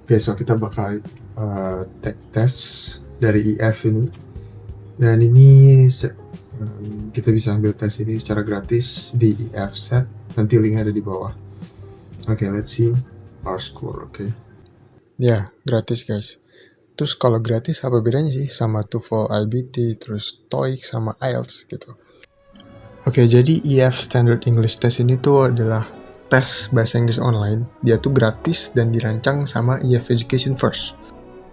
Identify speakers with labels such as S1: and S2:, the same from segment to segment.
S1: Oke, so kita bakal take test dari EF ini. Dan ini kita bisa ambil tes ini secara gratis di EF set. Nanti linknya ada di bawah. Oke, let's see our score. Oke.
S2: Ya, gratis guys. Terus kalau gratis apa bedanya sih sama TOEFL IBT, terus TOEIC sama IELTS gitu? Oke, jadi EF Standard English Test ini tuh adalah tes bahasa Inggris online. Dia tuh gratis dan dirancang sama EF Education First.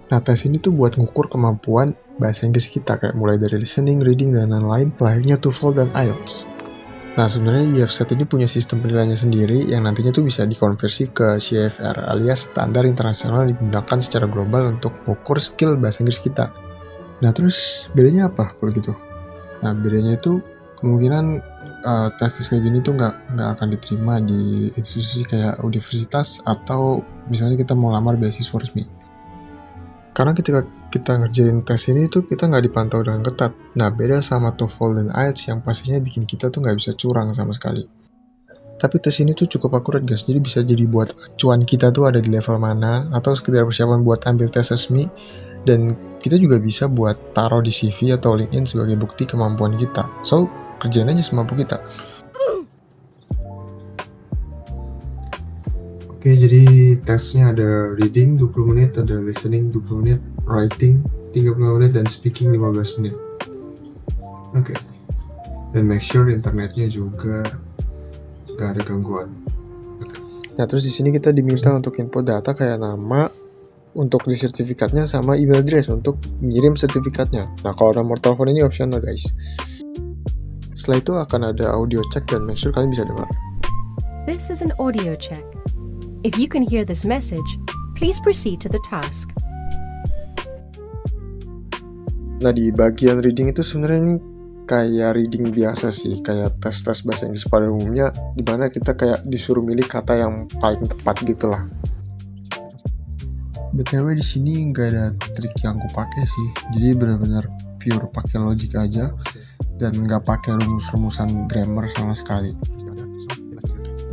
S2: Nah, tes ini tuh buat ngukur kemampuan bahasa Inggris kita, kayak mulai dari listening, reading, dan lain-lain, layaknya TOEFL dan IELTS. Nah, sebenarnya EF Set ini punya sistem penilaiannya sendiri yang nantinya tuh bisa dikonversi ke CFR alias standar internasional yang digunakan secara global untuk mengukur skill bahasa Inggris kita. Nah, terus bedanya apa kalau gitu? Nah, bedanya itu kemungkinan tes kayak gini tuh nggak akan diterima di institusi kayak universitas atau misalnya kita mau lamar beasiswa resmi. Karena ketika kita ngerjain tes ini tuh kita nggak dipantau dengan ketat. Nah, beda sama TOEFL dan IELTS yang pastinya bikin kita tuh nggak bisa curang sama sekali. Tapi tes ini tuh cukup akurat guys, jadi bisa jadi buat acuan kita tuh ada di level mana, atau sekedar persiapan buat ambil tes resmi, dan kita juga bisa buat taruh di CV atau LinkedIn sebagai bukti kemampuan kita. So, kerjain aja semampu kita.
S1: Oke, jadi tesnya ada reading 20 menit, ada listening 20 menit, writing 35 menit, dan speaking 15 menit. Oke. Dan make sure internetnya juga gak ada gangguan.
S2: Nah, terus di sini kita diminta untuk input data kayak nama untuk di sertifikatnya sama email address untuk ngirim sertifikatnya. Nah, kalau nomor telepon ini optional guys. Setelah itu akan ada audio check dan make sure kalian bisa dengar.
S3: This is an audio check. If you can hear this message, please proceed to the task.
S2: Nah, di bagian reading itu sebenarnya ini kayak reading biasa sih, kayak tes-tes bahasa Inggris pada umumnya, dimana kita kayak disuruh milih kata yang paling tepat gitu lah. BTW di sini nggak ada trik yang aku pakai sih, jadi benar-benar pure pakai logic aja dan nggak pakai rumus-rumusan grammar sama sekali.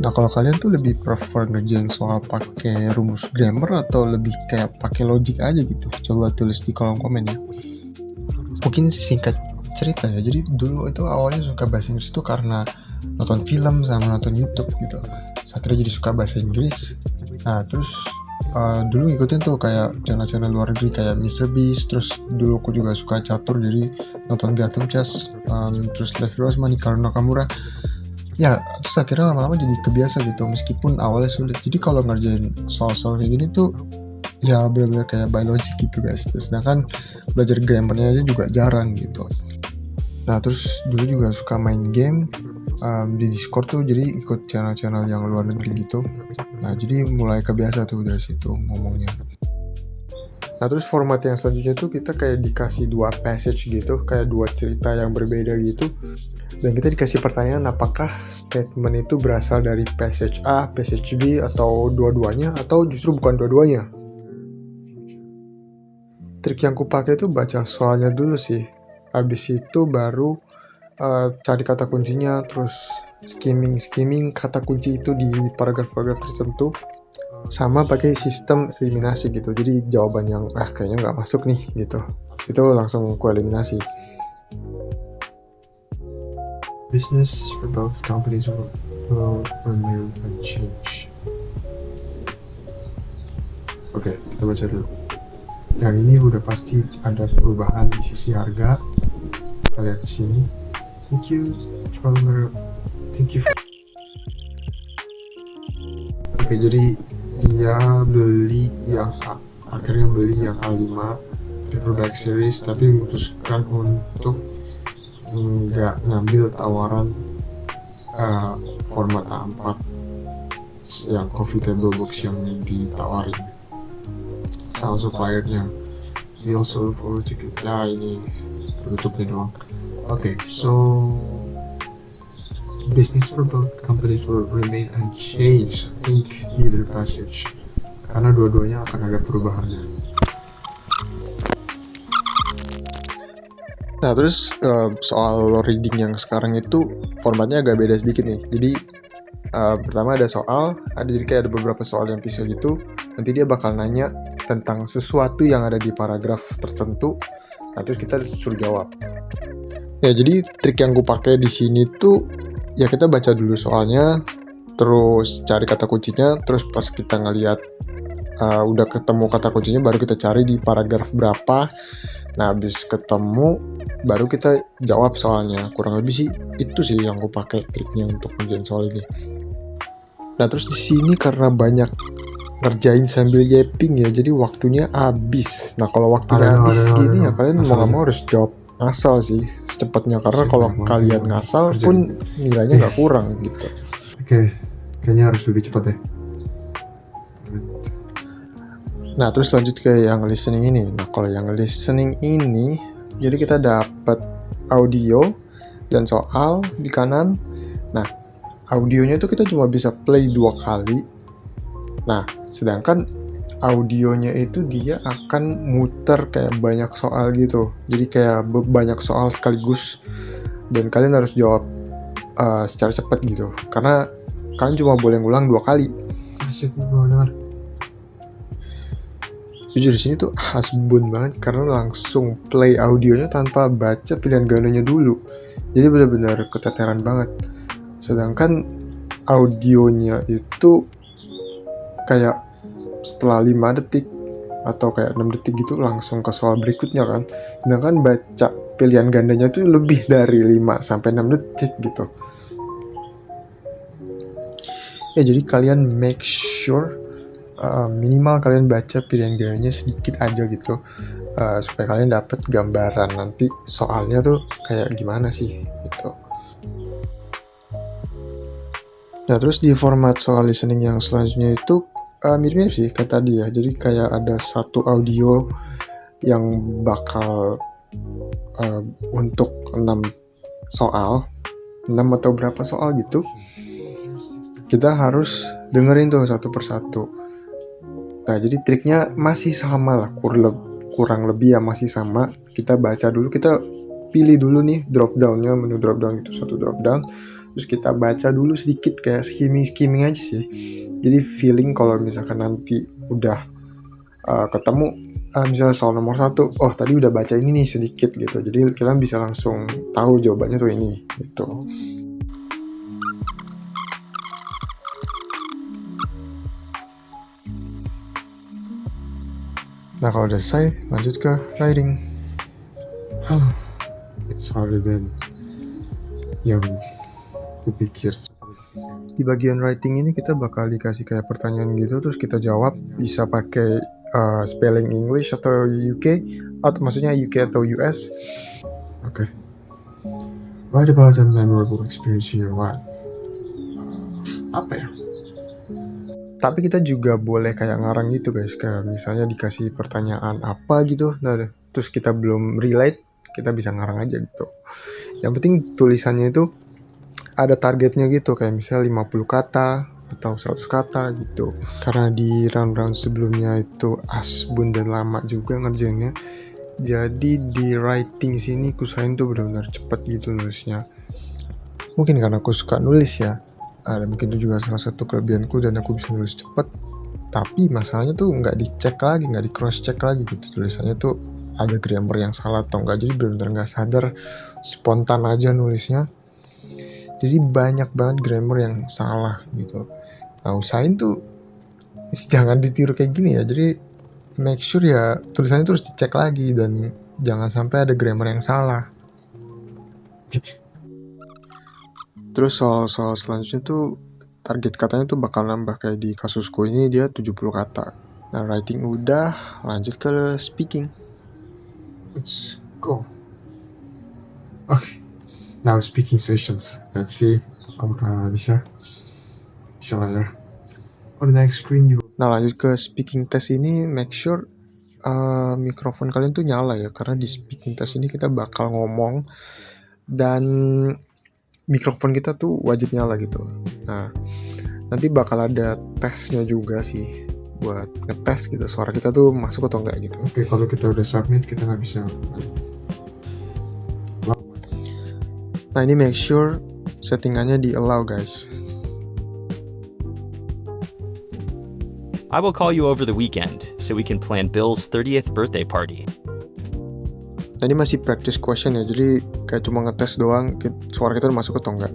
S2: Nah, kalau kalian tuh lebih prefer ngerjain soal pakai rumus grammar atau lebih kayak pakai logic aja gitu? Coba tulis di kolom komen ya. Mungkin singkat cerita ya, jadi dulu itu awalnya suka bahasa Inggris itu karena nonton film sama nonton YouTube gitu. Saya kira jadi suka bahasa Inggris. Nah, terus dulu ngikutin tuh kayak channel-channel luar negeri kayak MrBeast. Terus dulu aku juga suka catur, jadi nonton Gotham Chess, terus Levi Rosman, Hikaru Nakamura. Ya, terus akhirnya lama-lama jadi kebiasa gitu, meskipun awalnya sulit. Jadi kalau ngerjain soal-soal kayak gini tuh ya benar-benar kayak biologi gitu guys. Sedangkan belajar grammarnya aja juga jarang gitu. Nah, terus dulu juga suka main game di Discord tuh, jadi ikut channel-channel yang luar negeri gitu. Nah, jadi mulai kebiasa tuh dari situ ngomongnya. Nah, terus format yang selanjutnya tuh kita kayak dikasih 2 passage gitu, kayak 2 cerita yang berbeda gitu. Dan kita dikasih pertanyaan apakah statement itu berasal dari passage A, passage B, atau dua-duanya, atau justru bukan dua-duanya. Trik yang kupakai itu baca soalnya dulu sih. Habis itu baru cari kata kuncinya, terus skimming kata kunci itu di paragraf-paragraf tertentu, sama pakai sistem eliminasi gitu. Jadi jawaban yang kayaknya nggak masuk nih gitu, itu langsung ku eliminasi.
S1: Business for both companies will remain unchanged. Oke, kita baca dulu. Yang ini udah pasti ada perubahan di sisi harga. Kita lihat di sini. Thank you. Oke, jadi dia beli yang A, akhirnya beli yang A5 di product series, tapi memutuskan untuk nggak ngambil tawaran format A4 yang coffee table box yang ditawarin sama suppliernya. We also look forward to ya ini penutupnya doang. Okay, so business for both companies will remain unchanged. I think either passage, karena dua-duanya akan ada perubahannya.
S2: Nah, terus soal reading yang sekarang itu formatnya agak beda sedikit nih. Jadi Pertama ada soal, jadi kayak ada beberapa soal yang pisah gitu. Nanti dia bakal nanya tentang sesuatu yang ada di paragraf tertentu. Nah, terus kita suruh jawab. Ya, jadi trik yang gue pakai di sini tuh ya kita baca dulu soalnya, terus cari kata kuncinya, terus pas kita ngelihat udah ketemu kata kuncinya baru kita cari di paragraf berapa. Nah, habis ketemu baru kita jawab soalnya. Kurang lebih sih itu sih yang gue pakai triknya untuk ngerjain soal ini. Nah, terus di sini karena banyak ngerjain sambil yapping ya, jadi waktunya habis. Nah, kalau waktunya habis gini ya kalian mau nggak mau harus jawab ngasal sih secepatnya, karena kalau kalian ngasal pun nilainya nggak kurang gitu.
S1: Oke, kayaknya harus lebih cepat ya.
S2: Nah, terus lanjut ke yang listening ini. Nah, kalau yang listening ini, jadi kita dapat audio dan soal di kanan. Nah, audionya itu kita cuma bisa play 2 kali. Nah, sedangkan audionya itu dia akan muter kayak banyak soal gitu. Jadi kayak banyak soal sekaligus. Dan kalian harus jawab secara cepat gitu. Karena kalian cuma boleh ngulang 2 kali.
S1: Asik gue dengar.
S2: Jujur di sini tuh hasbun banget karena langsung play audionya tanpa baca pilihan gandanya dulu. Jadi benar-benar keteteran banget. Sedangkan audionya itu kayak setelah 5 detik atau kayak 6 detik gitu langsung ke soal berikutnya kan. Sedangkan baca pilihan gandanya tuh lebih dari 5 sampai 6 detik gitu. Ya, jadi kalian make sure minimal kalian baca pilihan gandanya sedikit aja gitu, supaya kalian dapat gambaran nanti soalnya tuh kayak gimana sih gitu. Nah, terus di format soal listening yang selanjutnya itu mirip-mirip sih kayak tadi ya. Jadi kayak ada satu audio yang bakal untuk 6 soal, 6 atau berapa soal gitu. Kita harus dengerin tuh satu persatu. Nah, jadi triknya masih sama lah, kurang lebih ya masih sama. Kita baca dulu, kita pilih dulu nih drop down-nya, menu drop down gitu, satu drop down. Terus kita baca dulu sedikit kayak skimming aja sih. Jadi feeling kalau misalkan nanti udah ketemu misalnya soal nomor 1, oh tadi udah baca ini nih sedikit gitu. Jadi kalian bisa langsung tahu jawabannya tuh ini gitu. Nah, kalau udah selesai, lanjut ke writing.
S1: It's harder than yang kupikir.
S2: Di bagian writing ini kita bakal dikasih kayak pertanyaan gitu, terus kita jawab. Bisa pakai spelling English atau UK, atau maksudnya UK atau US.
S1: Okay. Write about a memorable experience in your life. Apa ya?
S2: Tapi kita juga boleh kayak ngarang gitu guys, kayak misalnya dikasih pertanyaan apa gitu, nah terus kita belum relate, kita bisa ngarang aja gitu. Yang penting tulisannya itu ada targetnya gitu, kayak misalnya 50 kata atau 100 kata gitu. Karena di round-round sebelumnya itu asbun dan lama juga ngerjainnya, jadi di writing sini kusain tuh benar-benar cepet gitu nulisnya. Mungkin karena aku suka nulis ya, ada mungkin itu juga salah satu kelebihanku dan aku bisa nulis cepet. Tapi masalahnya tuh nggak dicek lagi, nggak di cross check lagi gitu tulisannya tuh ada grammar yang salah atau enggak. Jadi benar-benar nggak sadar, spontan aja nulisnya. Jadi banyak banget grammar yang salah gitu. Nah, usahain tuh jangan ditiru kayak gini ya. Jadi make sure ya tulisannya terus dicek lagi dan jangan sampai ada grammar yang salah. Terus soal selanjutnya tuh target katanya tuh bakal nambah, kayak di kasusku ini dia 70 kata. Nah, writing udah, lanjut ke speaking.
S1: Let's go. Okay. Now speaking sessions. Let's see apakah bisa lah ya. On the next screen juga.
S2: Nah, lanjut ke speaking test ini, make sure mikrofon kalian tuh nyala ya, karena di speaking test ini kita bakal ngomong dan mikrofon kita tuh wajib nyala gitu. Nah, nanti bakal ada tesnya juga sih buat ngetes gitu suara kita tuh masuk atau enggak gitu.
S1: Oke, kalau kita udah submit kita nggak bisa.
S2: Nah, ini make sure settingannya di allow guys.
S4: I will call you over the weekend so we can plan Bill's 30th birthday party.
S2: Nah, ini masih practice question ya, jadi kayak cuma ngetes doang suara kita masuk atau enggak.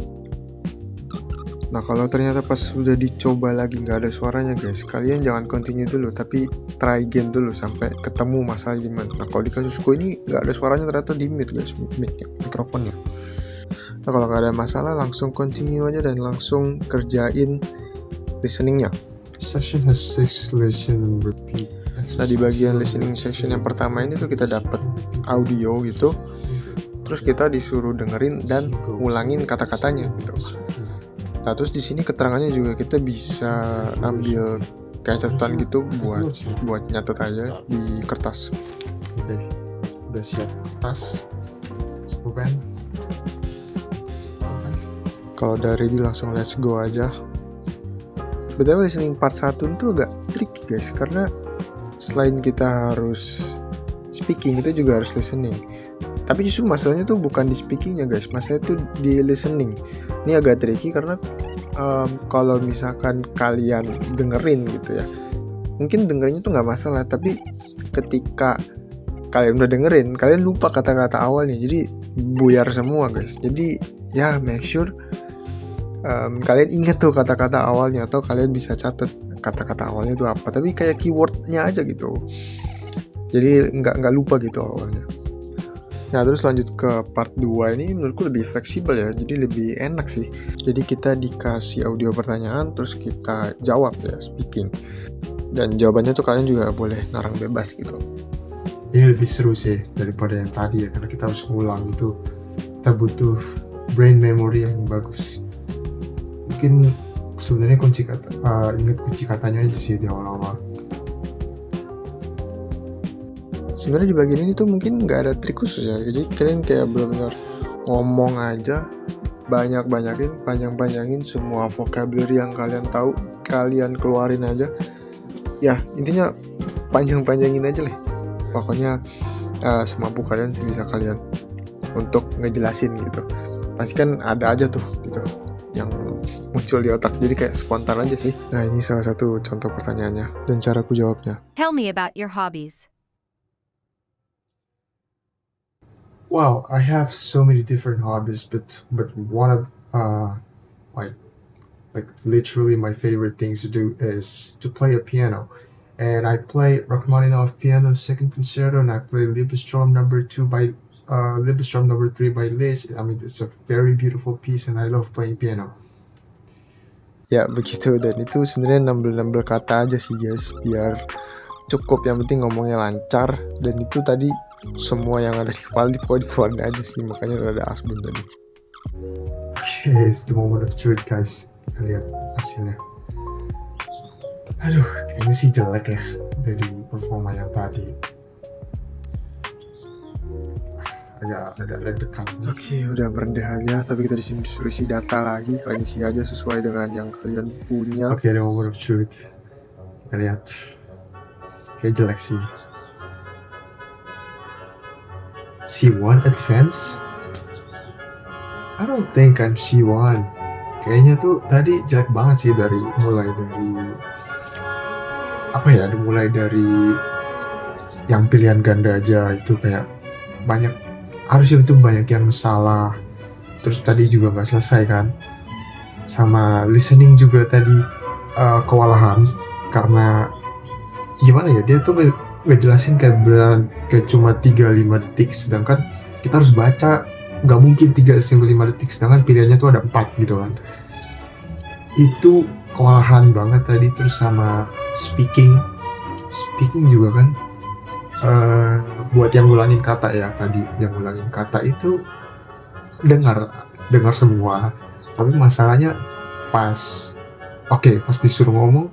S2: Nah, kalau ternyata pas udah dicoba lagi nggak ada suaranya guys, kalian jangan continue dulu, tapi try again dulu sampai ketemu masalah di mana. Nah, kalau di kasus gue ini nggak ada suaranya, ternyata di mute guys, mikrofonnya. Nah, kalau nggak ada masalah langsung continue aja dan langsung kerjain listeningnya.
S1: Session has 6 listen and repeat.
S2: Nah, di bagian listening section yang pertama ini tuh kita dapat audio gitu, terus kita disuruh dengerin dan ngulangin kata-katanya gitu. Nah, terus di sini keterangannya juga kita bisa ambil kayak catatan gitu buat nyatet aja di kertas.
S1: Oke, udah siap kertas, pulpen.
S2: Kalau udah ready langsung let's go aja. BTW listening part 1 itu agak tricky guys, karena selain kita harus speaking, kita juga harus listening. Tapi justru masalahnya tuh bukan di speakingnya guys, masalahnya tuh di listening. Ini agak tricky karena kalau misalkan kalian dengerin gitu ya, mungkin dengerinnya tuh nggak masalah, tapi ketika kalian udah dengerin, kalian lupa kata-kata awalnya, jadi buyar semua guys. Jadi ya make sure kalian ingat tuh kata-kata awalnya, atau kalian bisa catat kata-kata awalnya itu apa, tapi kayak keywordnya aja gitu, jadi nggak lupa gitu awalnya. Nah, terus lanjut ke part 2 ini menurutku lebih fleksibel ya, jadi lebih enak sih. Jadi kita dikasih audio pertanyaan, terus kita jawab ya, speaking, dan jawabannya tuh kalian juga boleh ngarang bebas gitu.
S1: Ini lebih seru sih daripada yang tadi ya, karena kita harus ngulang itu, kita butuh brain memory yang bagus. Mungkin sebenarnya ingat kunci katanya aja sih di awal-awal.
S2: Sebenarnya di bagian ini tuh mungkin nggak ada trik khusus ya, jadi kalian kayak benar-benar ngomong aja, banyak-banyakin, panjang-panjangin semua vocabulary yang kalian tahu, kalian keluarin aja. Ya intinya panjang-panjangin aja lah. Pokoknya semampu kalian sebisa kalian untuk ngejelasin gitu. Pasti kan ada aja tuh gitu yang muncul di otak, jadi kayak spontan aja sih. Nah, ini salah satu contoh pertanyaannya dan caraku jawabnya.
S5: Tell me about your hobbies.
S1: Well, I have so many different hobbies, but one of like literally my favorite things to do is to play a piano. And I play Rachmaninoff Piano Second Concerto, and I play Liebestraum Number 3 by Liszt. I mean, it's a very beautiful piece, and I love playing piano.
S2: Ya begitu, dan itu sebenarnya nambel kata aja sih guys, biar cukup, yang penting ngomongnya lancar. Dan itu tadi semua yang ada di kepala dikeluarin aja sih, makanya ada asbun tadi.
S1: Okay, it's the moment of truth guys. Kita lihat hasilnya. Aduh, kayaknya sih jelek ya dari performa yang tadi. Agak deg-degan.
S2: Oke, udah merendah aja, tapi kita disuruh isi data lagi. Kalian isi aja sesuai dengan yang kalian punya.
S1: Oke, the moment of truth. Kita lihat. Kayak jelek sih. C1 Advance? I don't think I'm C1. Kayaknya tuh tadi jelek banget sih, mulai dari yang pilihan ganda aja itu kayak harusnya itu banyak yang salah. Terus tadi juga nggak selesai kan, sama listening juga tadi kewalahan karena gimana ya, dia tuh ngejelasin kayak cuma 3-5 detik, sedangkan kita harus baca nggak mungkin 3-5 detik, sedangkan pilihannya tuh ada 4 gitu kan. Itu kewalahan banget tadi. Terus sama speaking juga kan, buat yang ngulangin kata ya, tadi yang ngulangin kata itu dengar semua, tapi masalahnya pas disuruh ngomong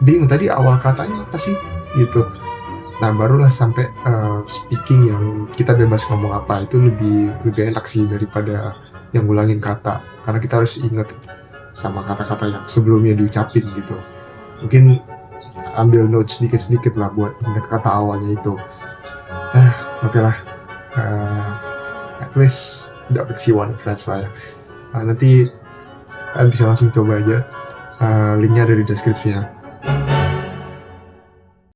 S1: bingung tadi awal katanya apa sih gitu. Nah, barulah sampai speaking yang kita bebas ngomong apa, itu lebih enak sih daripada yang ngulangin kata, karena kita harus ingat sama kata-kata yang sebelumnya diucapin gitu. Mungkin ambil notes sedikit-sedikit lah buat ingat kata awalnya itu. Oke lah, at least dapat C1 Advance lah ya. Nanti kalian bisa langsung coba aja, linknya ada di deskripsinya.